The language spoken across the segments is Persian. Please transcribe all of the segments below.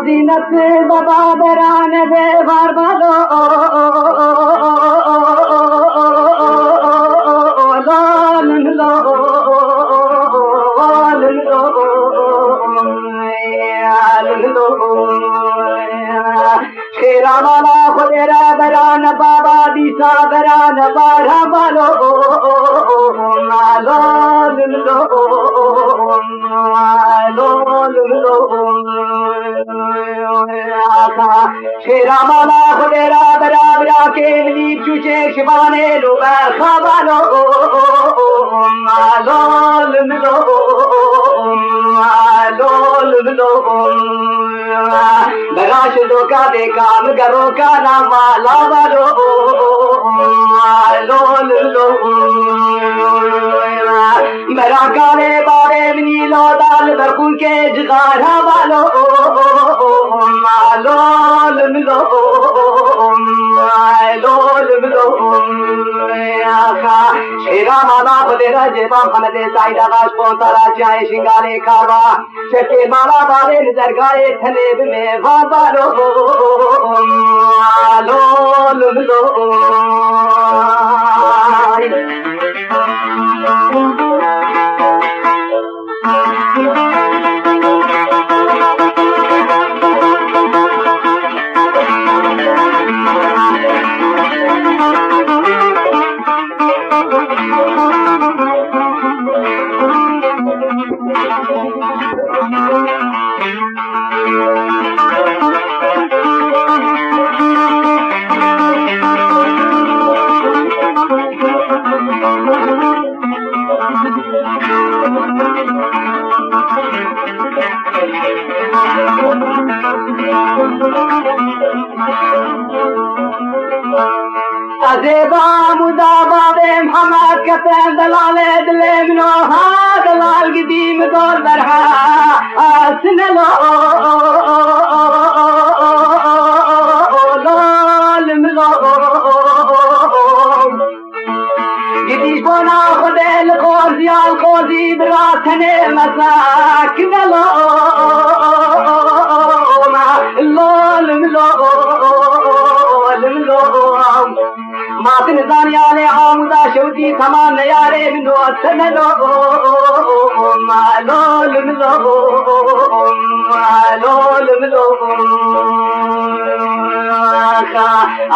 زینت بابا بران به باربالو شیرامالا خودرا بران بابا دیسا بران باربالو شیرامالا خودرا برابرا کے ملی چوچے شبانے لو برخوالو براش دوکا دے کام کرو کا نام لاوالو مرا کالے بارے منی لو دال برکون کے جگارہ والو شیرا مالا خودرا جیبا خمد سائد آغاش پونتارا چاہے شنگارے کاروا شکے مالا بارے نزرگائے تھلیب میں وابالو अज़ेबा मुदाबा बे महमद कतन दलाले दिले मिनो हा दलाल की दीम दौर बरहा आसन लो लाल मिलो गिदी बोना खुदेल खोजियाल खोजी बराथने मसाक लो लाल मिलो मातन जानियाले आमुदा शौती समान यारे मिलो असन लो मालोल मिलो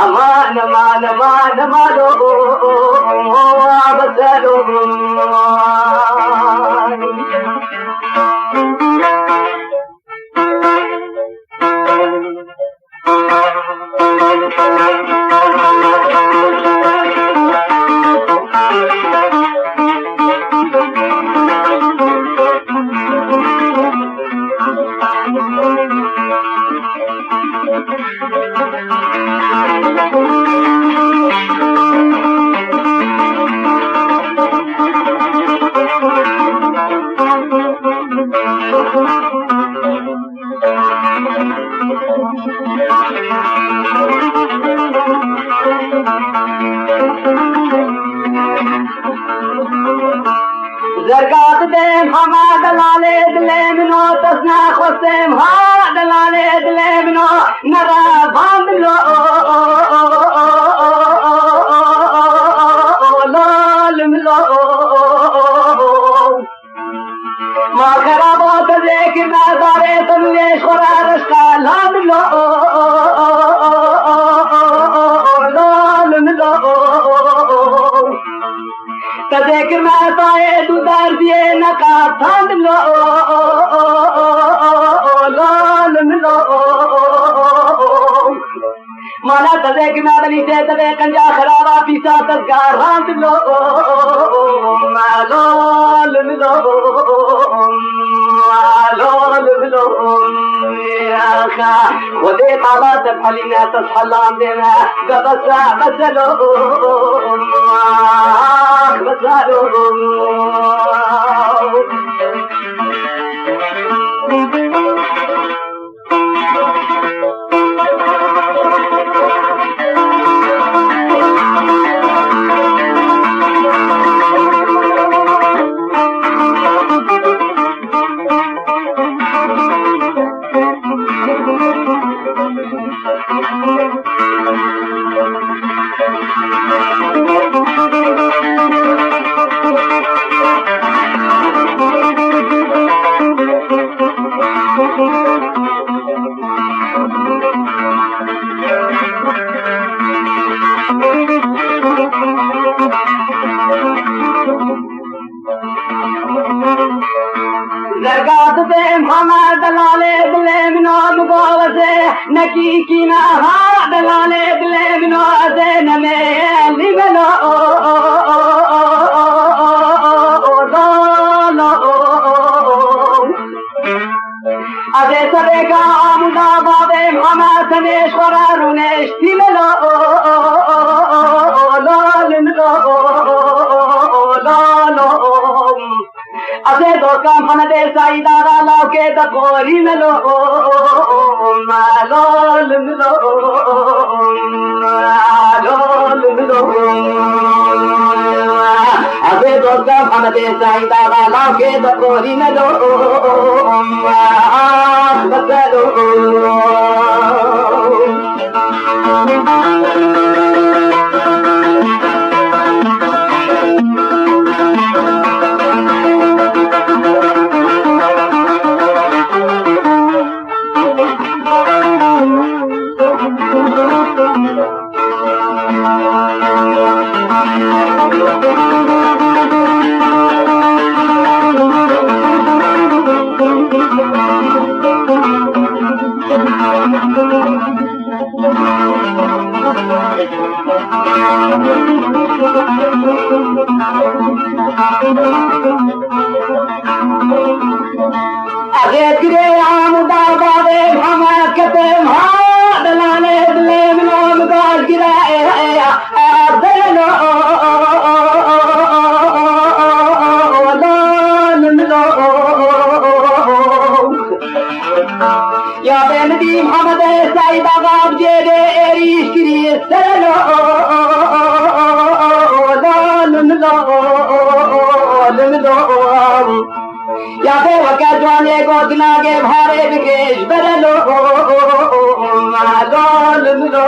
अमान मान मान मालो बसलो زرقات دیم ہما دلالے دلے منو تسنا خوستیم ہا دلالے دلے منو نرا باند لو لالم لو ما خرابات دیکھ نظارے تنوے شورارش کا لام لو لالم لو تذکر میں پائے تو در دیے نقاب تھاند لو لالم لو مانا تذکر میں بلی سے تبے کنجا خرابا پیسا تذکار راند لو لالم لو ودي طالات بحلينا تصحلان دينا قبسا بسلو بسلو زرقات بهم حما دلالي دلي منو مقوزي نكي كينا ها دلالي دلي منو أزي نمي اللي منو أزي سبكا مدابا بهم حما سنش قرارونش تيملو أزي دوكام حمد سعيدا غالاو کے دقوری ملو مالول ملو مالول ملو أزي دوكام حمد سعيدا غالاو کے دقوری ملو بسلو أغيت كري عمدا بابي محمد كتم ها دلاني دلي منو مقال كري أردلو ولانملو يا بندي محمد سعيد غاب جيدي إريش كري سلو या फिर वक़्त जाने को दिना के भारे विकेश बदलो मालूम लो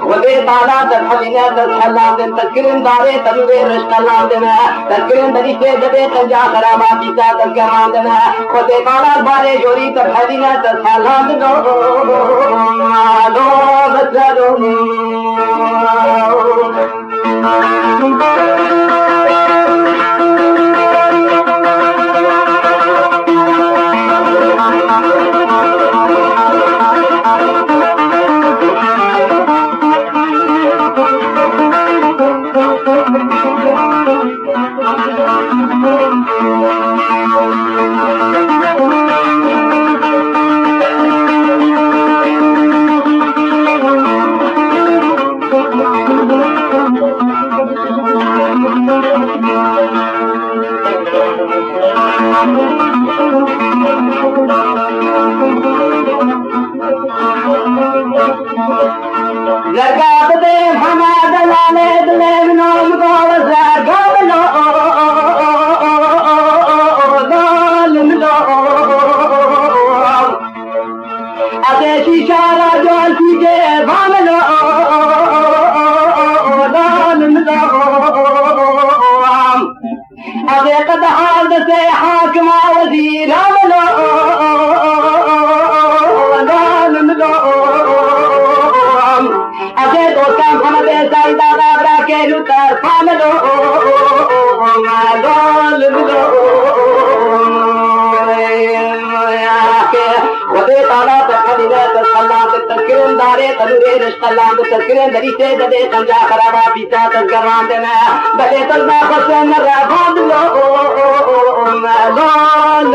वदे ताला तखलिना तखला दिन तकरीन दारे तनुवे रश्कला दिन तकरीन दरी से जबे तंजा खराबा पिता तकरा दिन वदे ताला बारे जोरी तखलिना तखला दिन मालूम बदलो زرقات بهم حما دلالي دلي منو مقوز قبلو ظالملو أتي شارع جول في جيب عملو ظالملو أتي قد حالد سي حاكم وزير عملو ظالملو أتي دوكام حمد سعيدا غابرا کے لطر فاملو ظالملو وده تعالی تخلینا تسلام تذکرن دارے تنورے رشتلام تذکرن دری سے جدے کنجا خرابا پیتا تذکران دینا بلے تلنا خسن رفاد لو لا